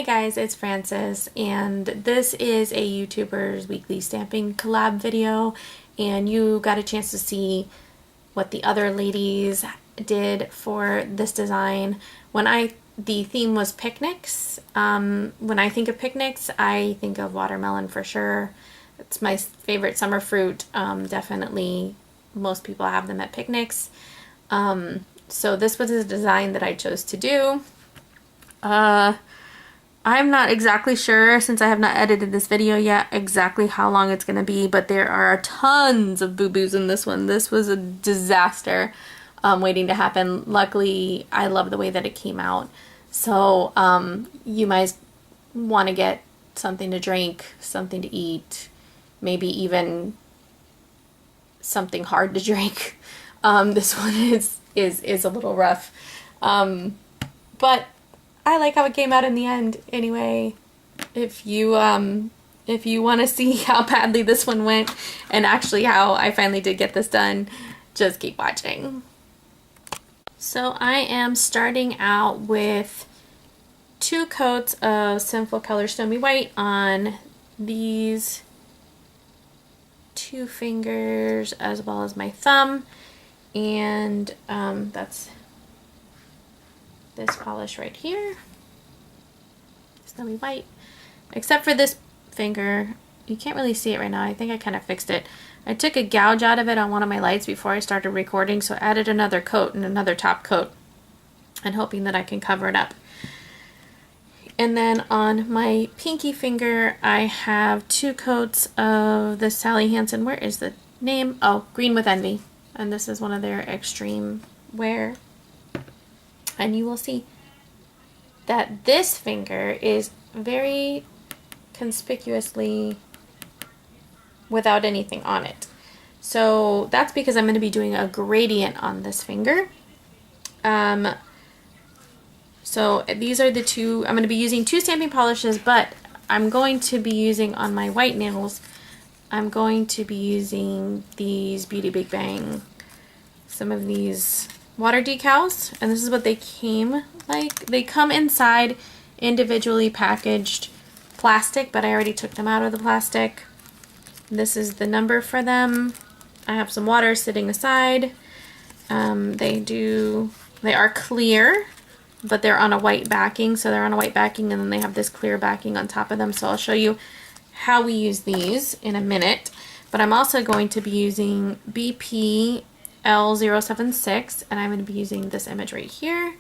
Hi guys, it's Frances, and this is a YouTuber's weekly stamping collab video, and you got a chance to see what the other ladies did for this design. The theme was picnics. When I think of picnics, I think of watermelon for sure. It's my favorite summer fruit. Definitely most people have them at picnics. So this was a design that I chose to do. I'm not exactly sure, since I have not edited this video yet, exactly how long it's going to be, but there are tons of boo-boos in this one. This was a disaster waiting to happen. Luckily, I love the way that it came out. So you might want to get something to drink, something to eat, maybe even something hard to drink. This one is a little rough. But I like how it came out in the end. Anyway, if you want to see how badly this one went and actually how I finally did get this done, just keep watching. So I am starting out with 2 coats of Sinful Color Snowy White on these 2 fingers as well as my thumb, and that's this polish right here, Snowy White, except for this finger. You can't really see it right now. I think I kind of fixed it. I took a gouge out of it on one of my lights before I started recording, so I added another coat and another top coat, and hoping that I can cover it up. And then on my pinky finger, I have 2 coats of the Sally Hansen, where is the name? Oh, Green with Envy. And this is one of their extreme wear. And you will see that this finger is very conspicuously without anything on it. So that's because I'm going to be doing a gradient on this finger. So these are the 2, I'm going to be using 2 stamping polishes, but I'm going to be using on my white nails, I'm going to be using these Beauty Big Bang, some of these water decals, and this is what they came like. They come inside individually packaged plastic, but I already took them out of the plastic. This is the number for them. I have some water sitting aside. They are clear, but they're on a white backing, so they're on a white backing, and then they have this clear backing on top of them. So I'll show you how we use these in a minute. But I'm also going to be using BP L076, and I'm going to be using this image right here,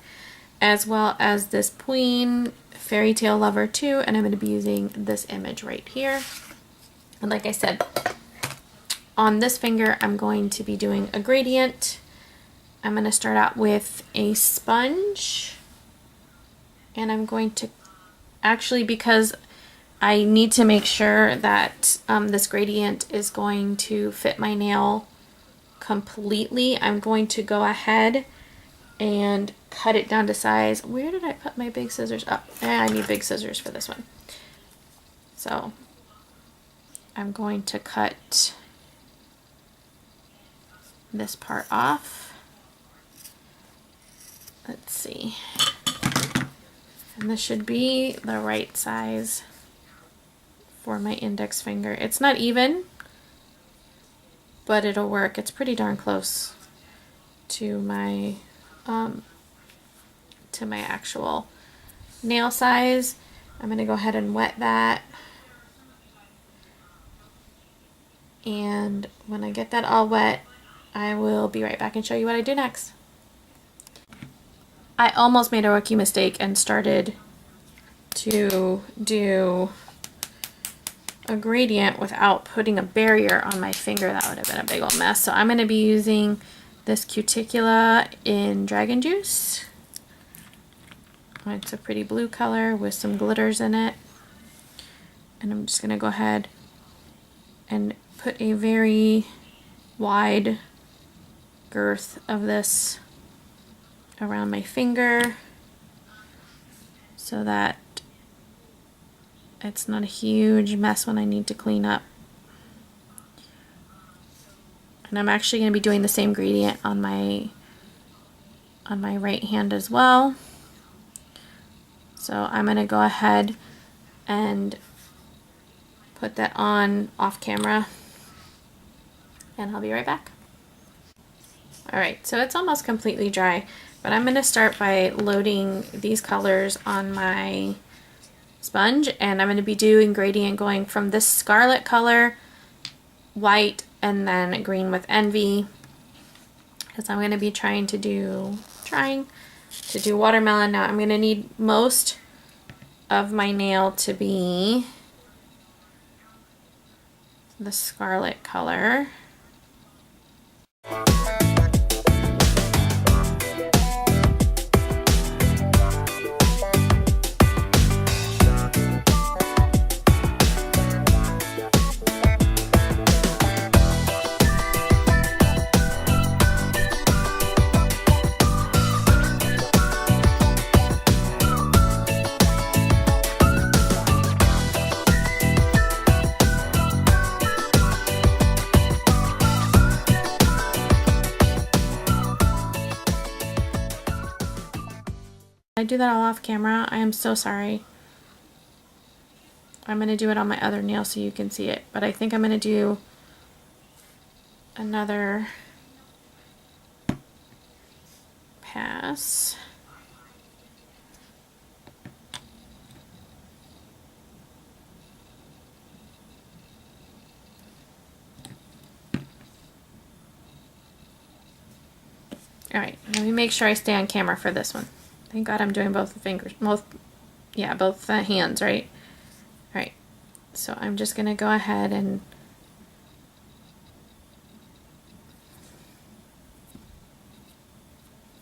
as well as this PUEEN Fairy Tale Lover 2, and I'm going to be using this image right here. And like I said, on this finger I'm going to be doing a gradient. I'm going to start out with a sponge, and I'm going to actually, because I need to make sure that this gradient is going to fit my nail completely, I'm going to go ahead and cut it down to size. Where did I put my big scissors? Oh, I need big scissors for this one. So I'm going to cut this part off. Let's see. And this should be the right size for my index finger. It's not even, but it'll work. It's pretty darn close to my actual nail size. I'm going to go ahead and wet that. And when I get that all wet, I will be right back and show you what I do next. I almost made a rookie mistake and started to do a gradient without putting a barrier on my finger. That would have been a big old mess. So I'm going to be using this Cuticula in Dragon Juice. It's a pretty blue color with some glitters in it. And I'm just going to go ahead and put a very wide girth of this around my finger so that it's not a huge mess when I need to clean up. And I'm actually going to be doing the same gradient on my right hand as well. So I'm going to go ahead and put that on off camera, and I'll be right back. Alright, so it's almost completely dry, but I'm going to start by loading these colors on my sponge, and I'm going to be doing gradient going from this scarlet color, white, and then green with envy, because I'm going to be trying to do watermelon. Now I'm going to need most of my nail to be the scarlet color. I do that all off camera. I am so sorry. I'm going to do it on my other nail so you can see it, but I think I'm going to do another pass. Alright, let me make sure I stay on camera for this one. Thank God I'm doing both the fingers, both hands, right? Alright, so I'm just going to go ahead and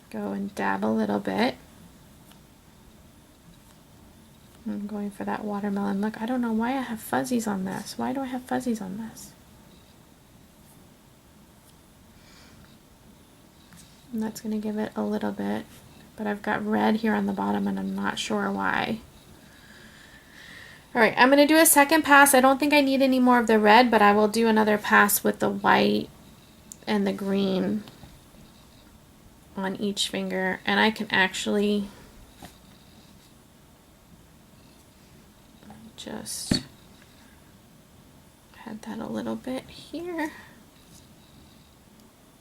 go and dab a little bit. I'm going for that watermelon look. I don't know why I have fuzzies on this. Why do I have fuzzies on this? And that's going to give it a little bit, but I've got red here on the bottom and I'm not sure why. Alright, I'm going to do a second pass. I don't think I need any more of the red, but I will do another pass with the white and the green on each finger. And I can actually just add that a little bit here.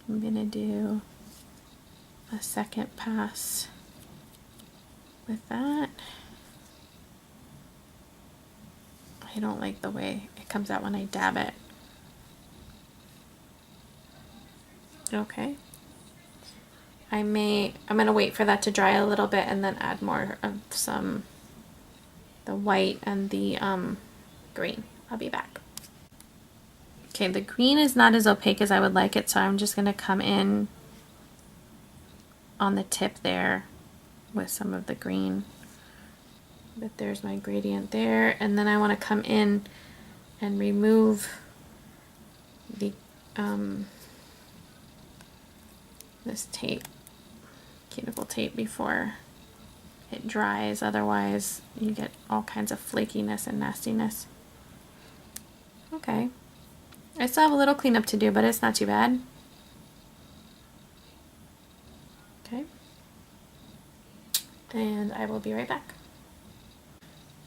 I'm going to do a second pass with that. I don't like the way it comes out when I dab it. Okay. I'm gonna wait for that to dry a little bit and then add more of the white and the green. I'll be back. Okay, the green is not as opaque as I would like it, so I'm just gonna come in on the tip there with some of the green. But there's my gradient there, and then I want to come in and remove the this tape, cuticle tape, before it dries. Otherwise you get all kinds of flakiness and nastiness. Okay, I still have a little cleanup to do, but it's not too bad. Okay, and I will be right back.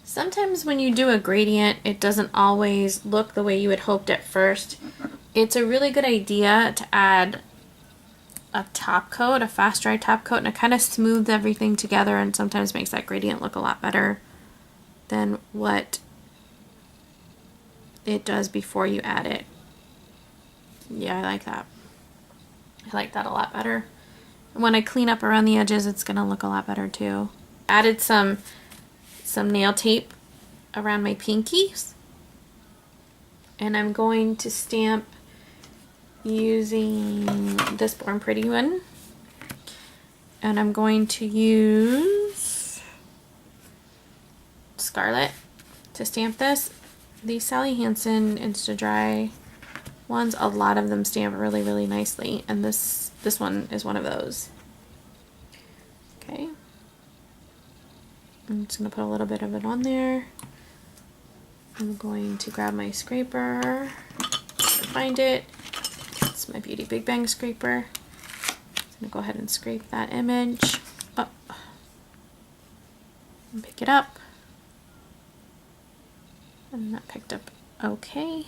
Sometimes when you do a gradient, it doesn't always look the way you had hoped at first. It's a really good idea to add a top coat, a fast dry top coat, and it kind of smooths everything together and sometimes makes that gradient look a lot better than what it does before you add it. Yeah, I like that. I like that a lot better. And when I clean up around the edges, it's gonna look a lot better too. Added some nail tape around my pinkies, and I'm going to stamp using this Born Pretty one, and I'm going to use Scarlet to stamp this. These Sally Hansen Insta-Dry ones, a lot of them stamp really, really nicely, and this one is one of those. Okay. I'm just going to put a little bit of it on there. I'm going to grab my scraper, find it. It's my Beauty Big Bang scraper. I'm going to go ahead and scrape that image up. and pick it up. And that picked up okay.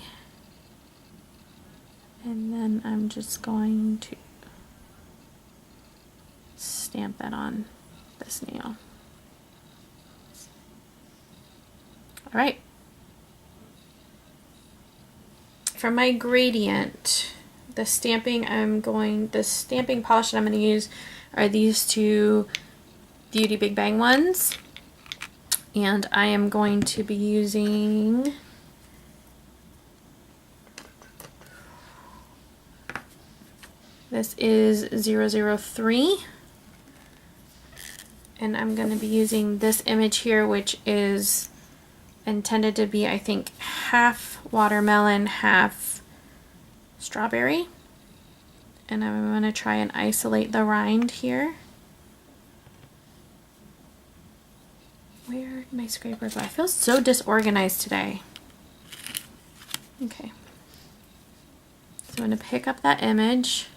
And then I'm just going to stamp that on this nail. All right. For my gradient, the stamping polish that I'm going to use are these two Beauty Big Bang ones. And I am going to be using this is 003. And I'm going to be using this image here, which is intended to be, I think, half watermelon, half strawberry. And I'm going to try and isolate the rind here. Where did my scraper go? I feel so disorganized today. Okay. So I'm going to pick up that image.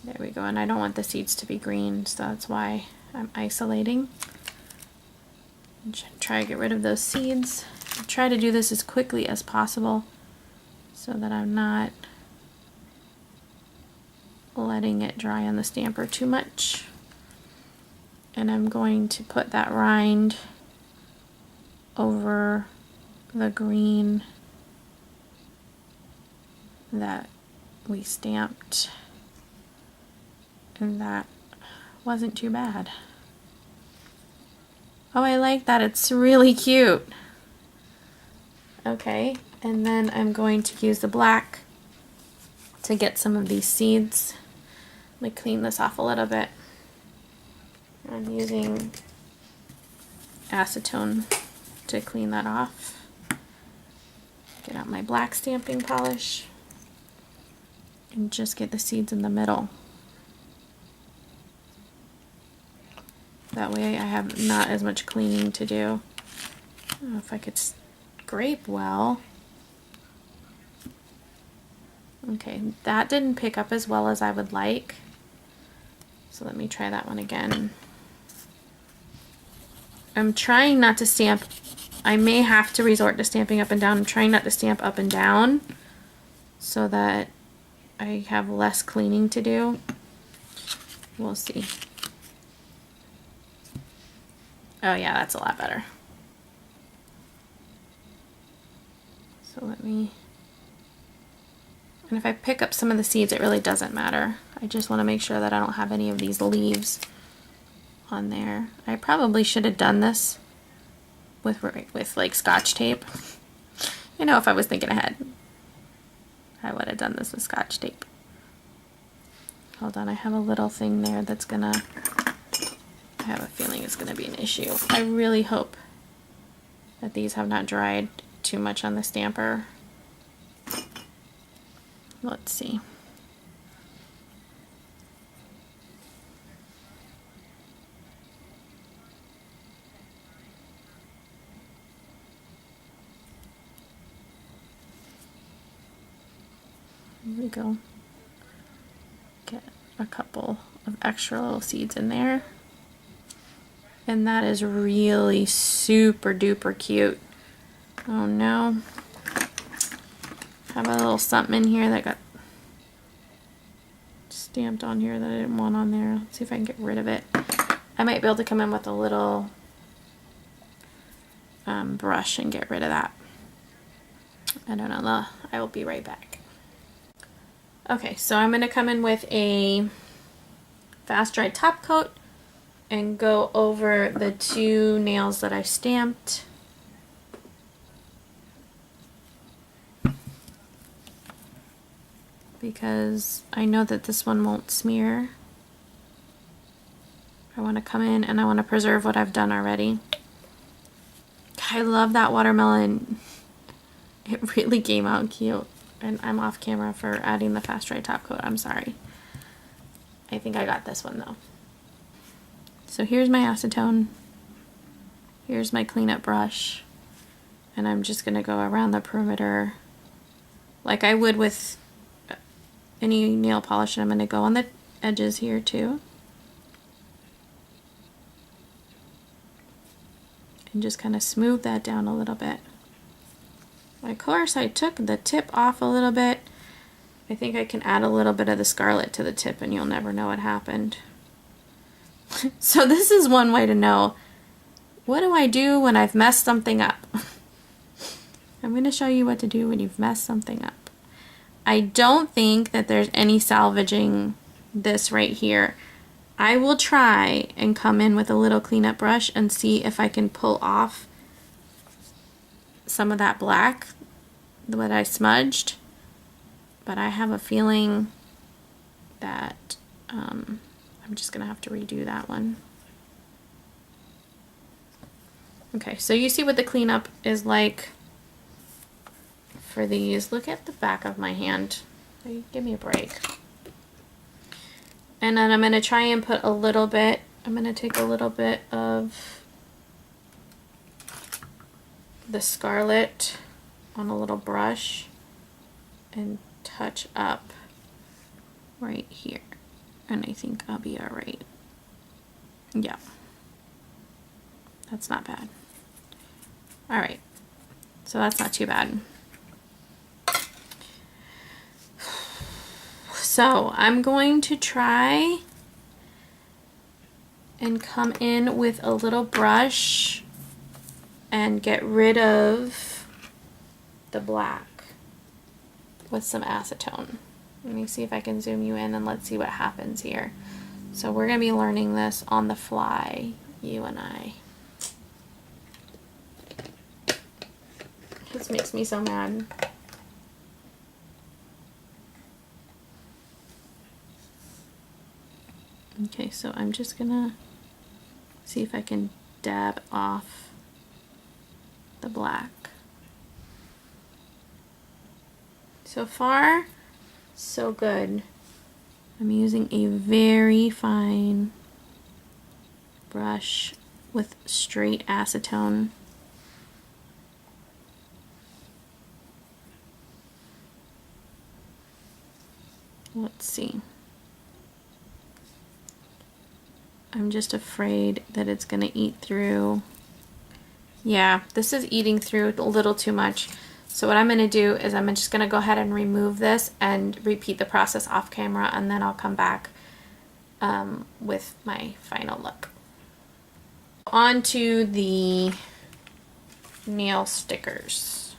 There we go. And I don't want the seeds to be green, so that's why I'm isolating. Try to get rid of those seeds. I'll try to do this as quickly as possible so that I'm not letting it dry on the stamper too much. And I'm going to put that rind over the green that we stamped, and that wasn't too bad. Oh, I like that. It's really cute. Okay, and then I'm going to use the black to get some of these seeds. Let me clean this off a little bit. I'm using acetone to clean that off. Get out my black stamping polish and just get the seeds in the middle. That way I have not as much cleaning to do. I don't know if I could scrape well. Okay, that didn't pick up as well as I would like. So let me try that one again. I'm trying not to stamp. I may have to resort to stamping up and down. I'm trying not to stamp up and down so that I have less cleaning to do. We'll see. Oh yeah, that's a lot better. So let me, and if I pick up some of the seeds, it really doesn't matter. I just want to make sure that I don't have any of these leaves on there. I probably should have done this with like Scotch tape. You know, if I was thinking ahead, I would have done this with Scotch tape. Hold on, I have a little thing there that's gonna, I have a feeling it's gonna be an issue. I really hope that these have not dried too much on the stamper. Let's see. Here we go. Get a couple of extra little seeds in there. And that is really super duper cute. Oh no. Have a little something in here that got stamped on here that I didn't want on there. Let's see if I can get rid of it. I might be able to come in with a little brush and get rid of that. I don't know. I will be right back. Okay, so I'm going to come in with a fast dry top coat and go over the two nails that I stamped. Because I know that this one won't smear. I want to come in and I want to preserve what I've done already. I love that watermelon. It really came out cute. And I'm off camera for adding the fast dry top coat. I'm sorry. I think I got this one though. So here's my acetone. Here's my cleanup brush. And I'm just going to go around the perimeter like I would with any nail polish. And I'm going to go on the edges here too. and just kind of smooth that down a little bit. Of course, I took the tip off a little bit. I think I can add a little bit of the scarlet to the tip and you'll never know what happened. So this is one way to know, what do I do when I've messed something up? I'm going to show you what to do when you've messed something up. I don't think that there's any salvaging this right here. I will try and come in with a little cleanup brush and see if I can pull off some of that black that I smudged. But I have a feeling that I'm just going to have to redo that one. Okay, so you see what the cleanup is like for these. Look at the back of my hand. Give me a break. And then I'm going to try and put a little bit, I'm going to take a little bit of the scarlet on a little brush and touch up right here. And I think I'll be all right. Yeah. That's not bad. All right. So that's not too bad. So I'm going to try and come in with a little brush and get rid of the black with some acetone. Let me see if I can zoom you in and let's see what happens here. So we're going to be learning this on the fly, you and I. This makes me so mad. Okay, so I'm just gonna see if I can dab off the black. So far, so good. I'm using a very fine brush with straight acetone. Let's see. I'm just afraid that it's going to eat through. Yeah, this is eating through a little too much. So what I'm going to do is I'm just going to go ahead and remove this and repeat the process off camera, and then I'll come back with my final look. On to the nail stickers.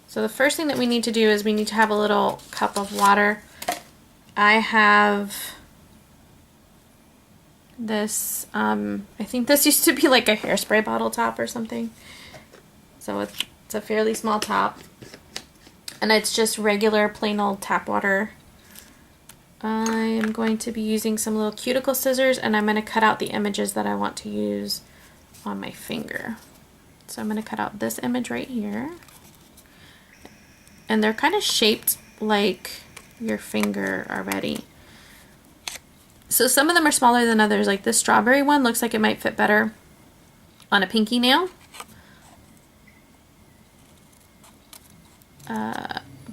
So the first thing that we need to do is we need to have a little cup of water. I have this, I think this used to be like a hairspray bottle top or something. So it's a fairly small top. And it's just regular plain old tap water. I am going to be using some little cuticle scissors and I'm going to cut out the images that I want to use on my finger. So I'm going to cut out this image right here. And they're kind of shaped like your finger already. So some of them are smaller than others. Like this strawberry one looks like it might fit better on a pinky nail.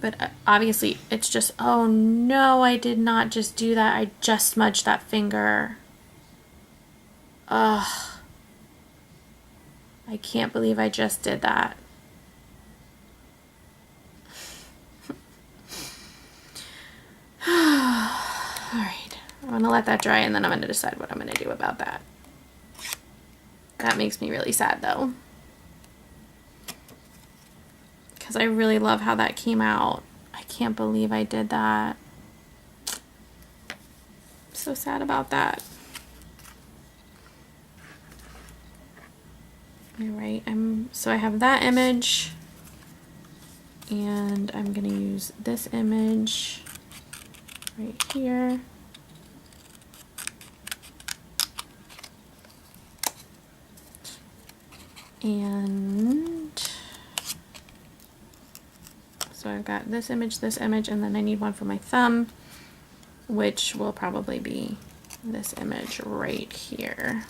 But obviously it's just, oh no, I did not just do that. I just smudged that finger. Ugh. I can't believe I just did that. Alright, I'm going to let that dry and then I'm going to decide what I'm going to do about that. That makes me really sad though. Because I really love how that came out. I can't believe I did that. I'm so sad about that. Alright, so I have that image. And I'm going to use this image right here. And so I've got this image, and then I need one for my thumb, which will probably be this image right here.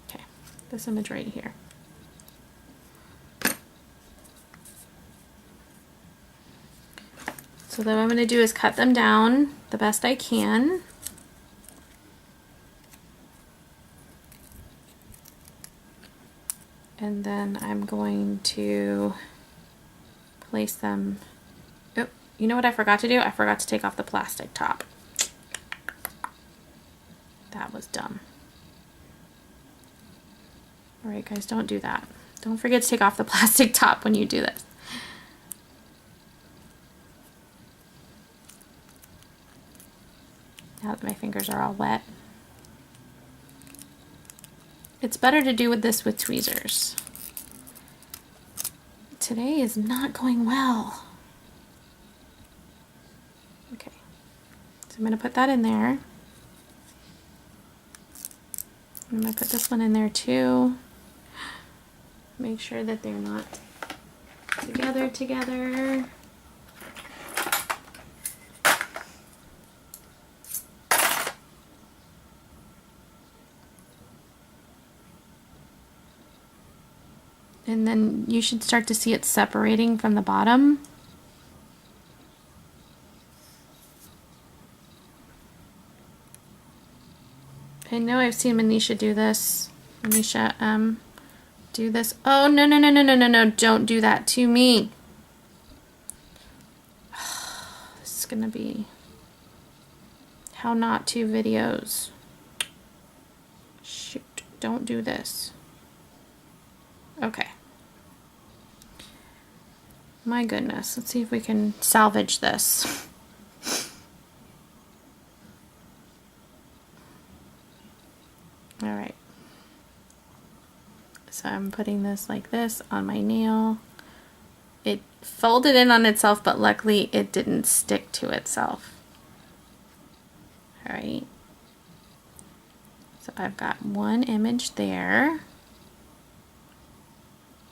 Okay, this image right here. So then what I'm going to do is cut them down the best I can. And then I'm going to place them. Oh, you know what I forgot to do? I forgot to take off the plastic top. That was dumb. All right, guys, don't do that. Don't forget to take off the plastic top when you do this. Now that my fingers are all wet. It's better to do this with tweezers. Today is not going well. Okay, so I'm going to put that in there. I'm going to put this one in there too. Make sure that they're not together. And then you should start to see it separating from the bottom. I know I've seen Manisha do this. Manisha, do this. Oh, no, don't do that to me. This is gonna be how not to videos. Shoot, don't do this. Okay. My goodness, let's see if we can salvage this. All right. So I'm putting this like this on my nail. It folded in on itself, but luckily it didn't stick to itself. All right. So I've got one image there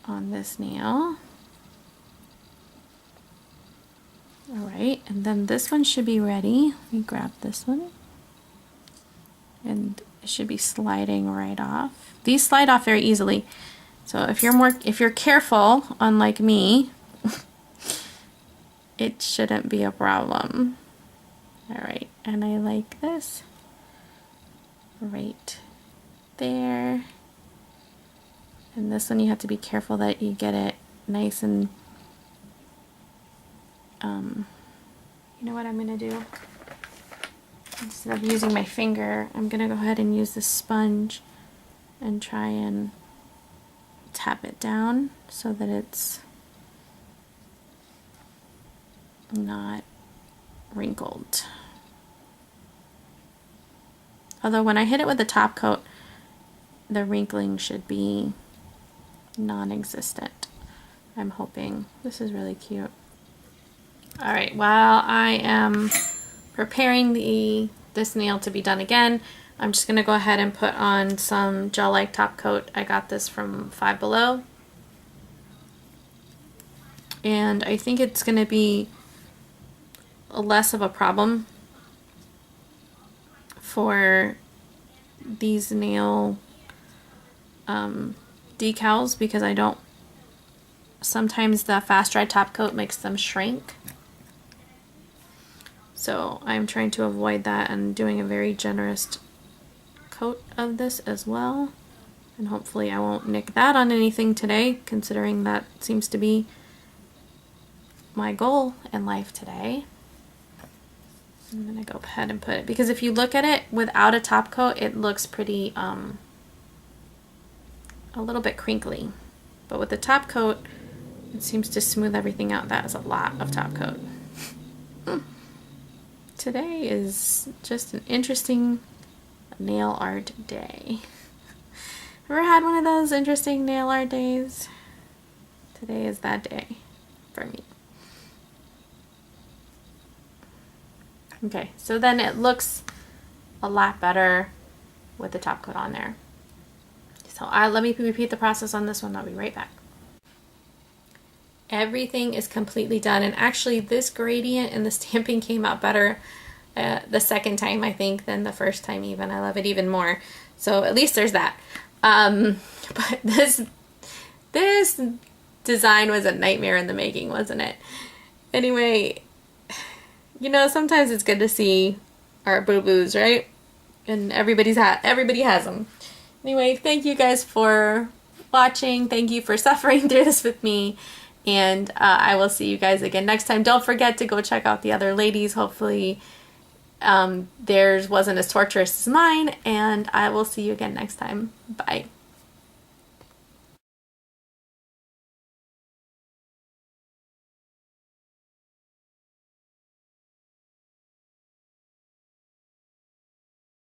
on this nail. All right, and then this one should be ready. Let me grab this one. And it should be sliding right off. These slide off very easily. So if you're careful, unlike me, it shouldn't be a problem. All right, and I like this right there. And this one you have to be careful that you get it nice and, you know what I'm gonna do? Instead of using my finger, I'm gonna go ahead and use the sponge and try and tap it down so that it's not wrinkled. Although when I hit it with the top coat, the wrinkling should be non-existent. I'm hoping. This is really cute. All right, while I am preparing this nail to be done again, I'm just gonna go ahead and put on some gel-like top coat. I got this from Five Below. And I think it's gonna be less of a problem for these nail decals because sometimes the fast dry top coat makes them shrink. So I'm trying to avoid that and doing a very generous coat of this as well. And hopefully I won't nick that on anything today, considering that seems to be my goal in life today. I'm gonna go ahead and put it, because if you look at it without a top coat, it looks pretty, a little bit crinkly. But with the top coat, it seems to smooth everything out. That is a lot of top coat. Today is just an interesting nail art day. Ever had one of those interesting nail art days? Today is that day for me. Okay, so then it looks a lot better with the top coat on there. So let me repeat the process on this one. I'll be right back. Everything is completely done, and actually this gradient and the stamping came out better the second time, I think, than the first time even. I love it even more. So at least there's that. But this design was a nightmare in the making, wasn't it? Anyway, You know, sometimes it's good to see our boo-boos, right? And everybody has them. Anyway, thank you guys for watching. Thank you for suffering through this with me. And I will see you guys again next time. Don't forget to go check out the other ladies. Hopefully theirs wasn't as torturous as mine. And I will see you again next time. Bye.